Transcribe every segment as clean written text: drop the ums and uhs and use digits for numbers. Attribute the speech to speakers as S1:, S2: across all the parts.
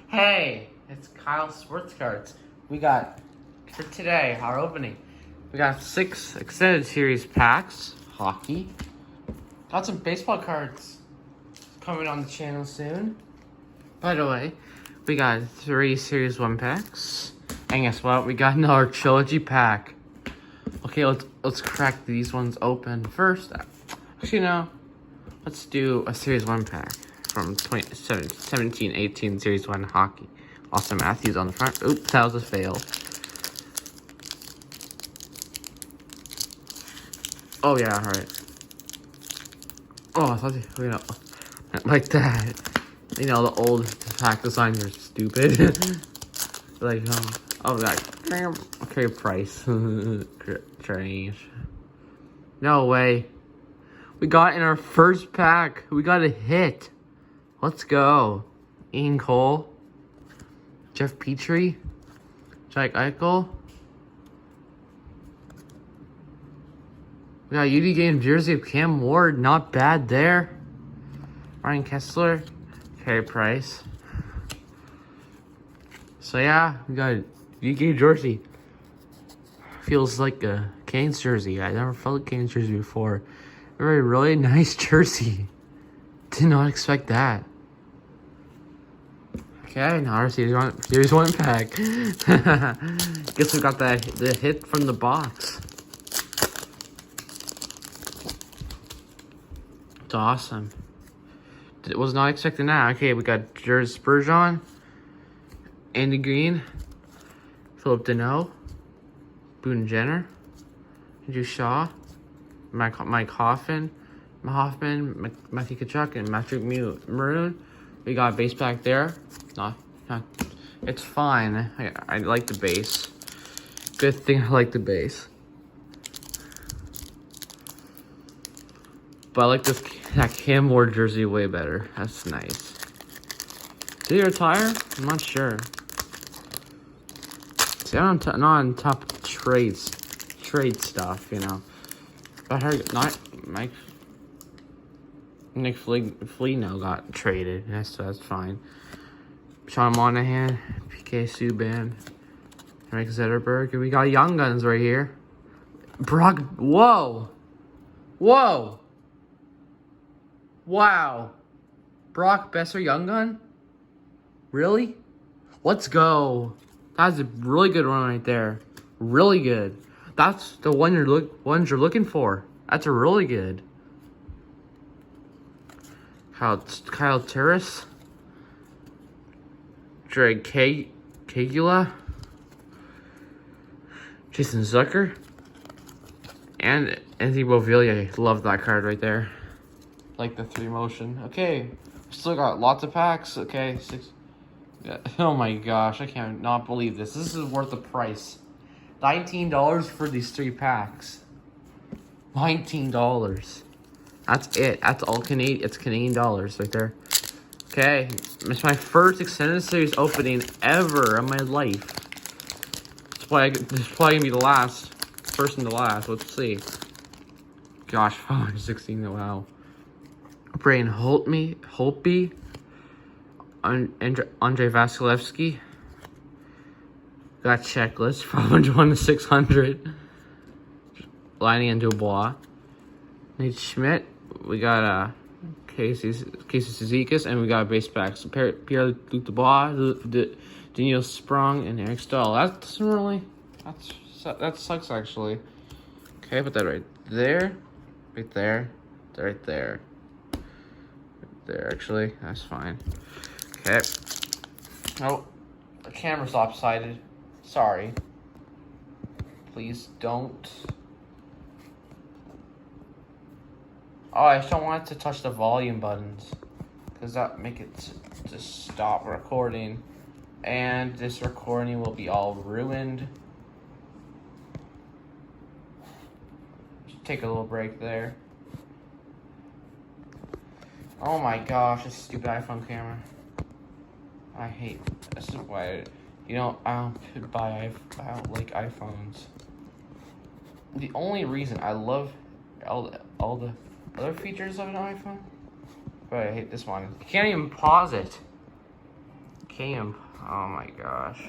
S1: Hey, it's Kyle Sports Cards. We got, for today, our opening, we got 6 extended series packs, hockey. Got some baseball cards coming on the channel soon. By the way, we got 3 series 1 packs. And guess what? We got another trilogy pack. Okay, let's crack these ones open first. Actually, no. Let's do a series 1 pack from 17-18 series 1 hockey. Austin Matthews on the front. Oops, that was a fail. Oh yeah, alright. Oh, I thought you know, like that. You know, the old pack designs are stupid. Like, oh god. Okay, price. Strange. No way. We got in our first pack. We got a hit. Let's go. Ian Cole. Jeff Petrie. Jack Eichel. We got a UD game jersey of Cam Ward. Not bad there. Ryan Kessler. Carey Price. So yeah, we got a UD jersey. Feels like a Canes jersey. I never felt a Canes jersey before. Really nice jersey. Did not expect that. Okay, now our series one pack. Guess we got the hit from the box. It's awesome. Was not expecting that. Okay, we got Jared Spurgeon, Andy Green, Philip Deneau, Boone Jenner, Andrew Shaw, Mike Hoffman, Matthew Tkachuk, and Patrick Maroon. We got a base pack there. Not, it's fine. I like the base. Good thing I like the base. But I like that Cam Ward jersey way better. That's nice. Did he retire? I'm not sure. See, I'm not on top of trade stuff, you know. I heard Nick Foligno got traded. That's fine. Sean Monahan, PK Subban, Mike Zetterberg. And we got Young Guns right here. Brock. Whoa. Wow. Brock Besser Young Gun? Really? Let's go. That's a really good one right there. Really good. That's the ones you're looking for. That's a really good. Kyle Turris, Drake Kagula, Jason Zucker, and Anthony Beauvillier. Love that card right there. Like the 3 motion. Okay, still got lots of packs. Okay, 6. Yeah. Oh my gosh, I can't not believe this. This is worth the price. $19 for these 3 packs. $19. That's it. That's all Canadian. It's Canadian dollars right there. Okay, it's my first extended series opening ever in my life. It's probably gonna be the last. First and the last. Let's see. Gosh, 516. Wow. Brain Holtby. Andrei Vasilevsky. Got checklist from 1 to 600. Liney and Dubois. Nate Schmidt. We got Casey Cizikas, and we got base packs. Pierre-Luc Dubois, Daniel Sprung, and Eric Stahl. That doesn't really. That sucks actually. Okay, put that right there, right there, right there, right there. Actually, that's fine. Okay. Oh, the camera's lopsided. Sorry. Please don't. Oh, I just don't want it to touch the volume buttons, because that make it just stop recording, and this recording will be all ruined. Just take a little break there. Oh my gosh, this stupid iPhone camera. I hate. This is why I don't like iPhones. The only reason I love all the other features of an iPhone, but I hate this one. You can't even pause it. came. Oh my gosh.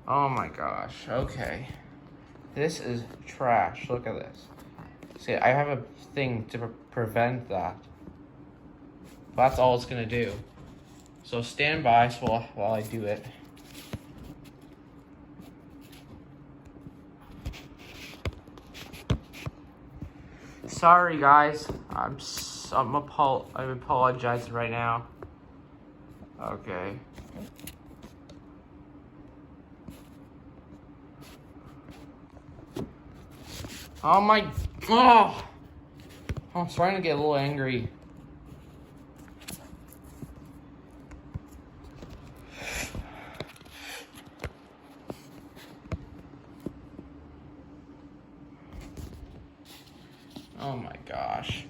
S1: Oh my gosh. Okay. This is trash. Look at this. See, I have a thing to prevent that. That's all it's gonna do. So stand by while I do it. Sorry guys, I'm apologizing right now. Okay. Oh my, I'm starting to get a little angry. Oh my gosh.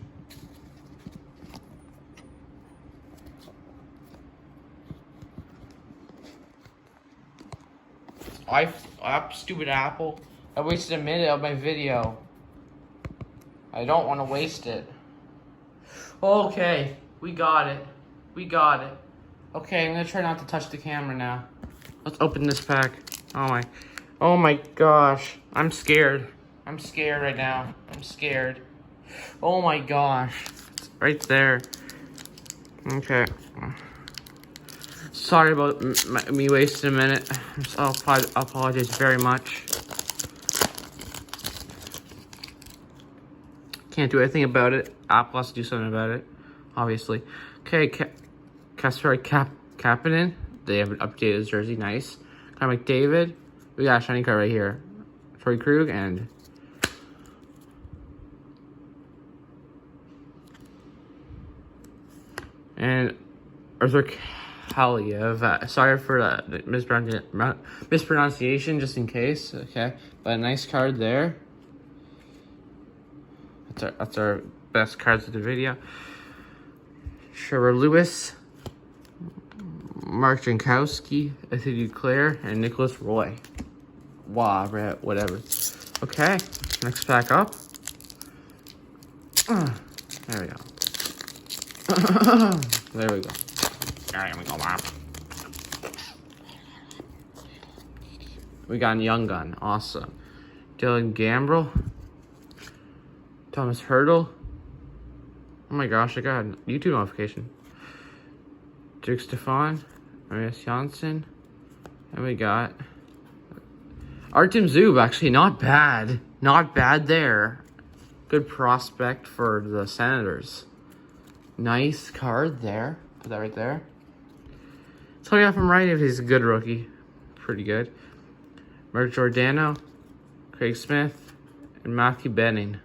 S1: Stupid Apple. I wasted a minute of my video. I don't want to waste it. Okay, we got it. We got it. Okay, I'm gonna try not to touch the camera now. Let's open this pack. Oh my gosh. I'm scared. I'm scared right now. I'm scared. Oh my gosh. It's right there. Okay. Sorry about me wasting a minute. I'll apologize very much. Can't do anything about it. Apple has to do something about it, obviously. Okay, Kasperi Kapanen. They have an updated jersey. Nice. Connor McDavid. We got a shiny card right here. Torrey Krug and Arthur Kaliev. Sorry for the mispronunciation, just in case. Okay, but a nice card there. That's our best cards of the video. Trevor Lewis, Mark Jankowski, Anthony Duclair, and Nicholas Roy. Wow, whatever. Okay, next pack up. There we go. There we go. There we go. We got a Young Gun. Awesome. Dylan Gambrell. Thomas Hurdle. Oh my gosh, I got a YouTube notification. Duke Stefan. Marius Janssen. And we got Artem Zub. Actually, not bad. Not bad there. Good prospect for the Senators. Nice card there. Put that right there. So I got from right if he's a good rookie. Pretty good. Mark Giordano, Craig Smith, and Matthew Benning.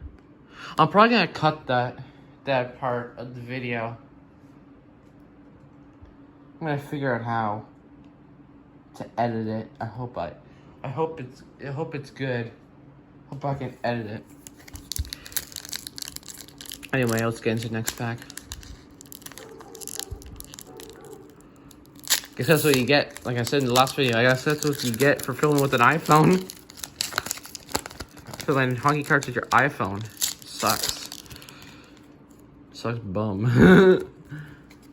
S1: I'm probably gonna cut that part of the video. I'm gonna figure out how to edit it. I hope it's good. Hope I can edit it. Anyway, let's get into the next pack. Guess that's what you get. Like I said in the last video, I guess that's what you get for filming with an iPhone. Filling hockey cards with your iPhone. Sucks. Sucks bum.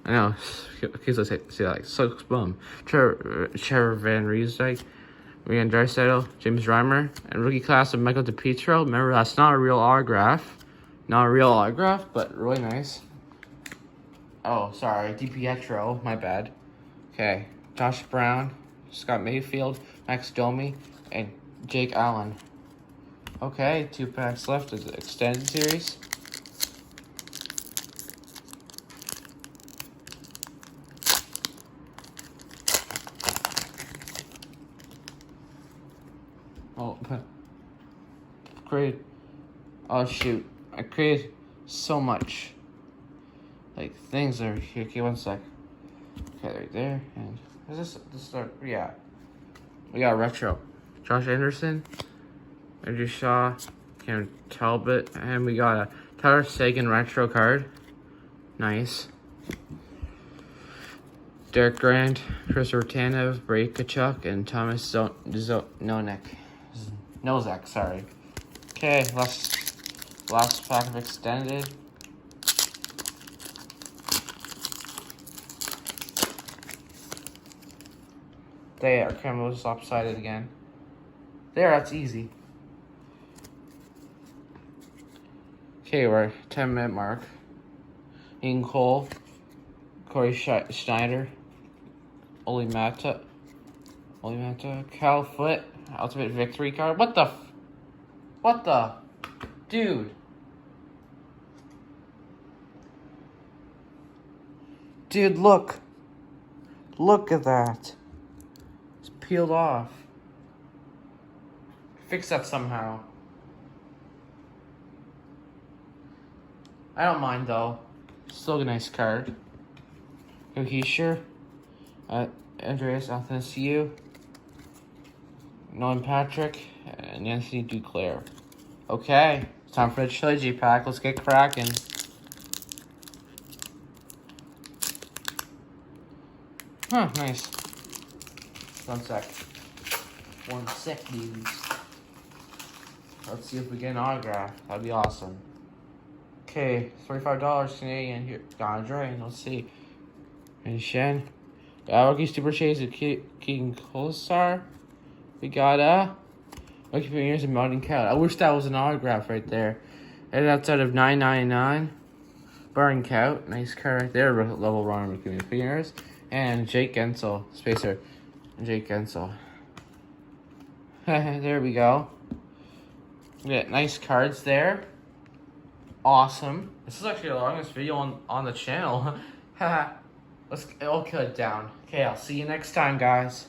S1: I know. In case I say that, like, sucks bum. Trevor Van Riemsdyk, Leon Draisaitl, James Reimer, and rookie class of Michael DiPietro. Remember, that's not a real autograph. Not a real autograph, but really nice. Oh, sorry. DiPietro. My bad. Okay. Josh Brown, Scott Mayfield, Max Domi, and Jake Allen. Okay. 2 packs left of the extended series. Oh, but great. Oh, shoot. I created so much. Like, things are here. Okay, one sec. Okay, right there. And is this start? Yeah. We got retro. Josh Anderson, Andrew Shaw, Cameron Talbot, and we got a Tyler Seguin retro card. Nice. Derek Grant, Christopher Tanev, Brady Tkachuk, and Thomas Nozak, sorry. Okay, last pack of extended. There, camera was lopsided again. There, that's easy. Okay, we're 10-minute mark. Ian Cole, Corey Schneider, Oli Mata, Cal Foot, Ultimate Victory card. What the? Dude. Dude, look. Look at that. It's peeled off. Fix that somehow. I don't mind though. Still a nice card. Cohesia. Andreas Athanasiou. Nolan Patrick. And Nancy Duclair. Okay. It's time for the trilogy pack. Let's get cracking. Huh, nice. 1 sec. 1 sec, dudes. Let's see if we get an autograph. That'd be awesome. Okay, $35 Canadian here. Gondre, let's see. And Shen. Rookie Super Chase of King Kolsar. We got Rookie Premiers and Mountain Cat. I wish that was an autograph right there. And that's out of $9.99. Burn Cout. Nice card right there. Level runner Rookie Premiers. And Jake Gensel. Spacer. Jake Gensel. There we go. We got nice cards there. Awesome. This is actually the longest video on the channel. I'll cut it down. Okay, I'll see you next time, guys.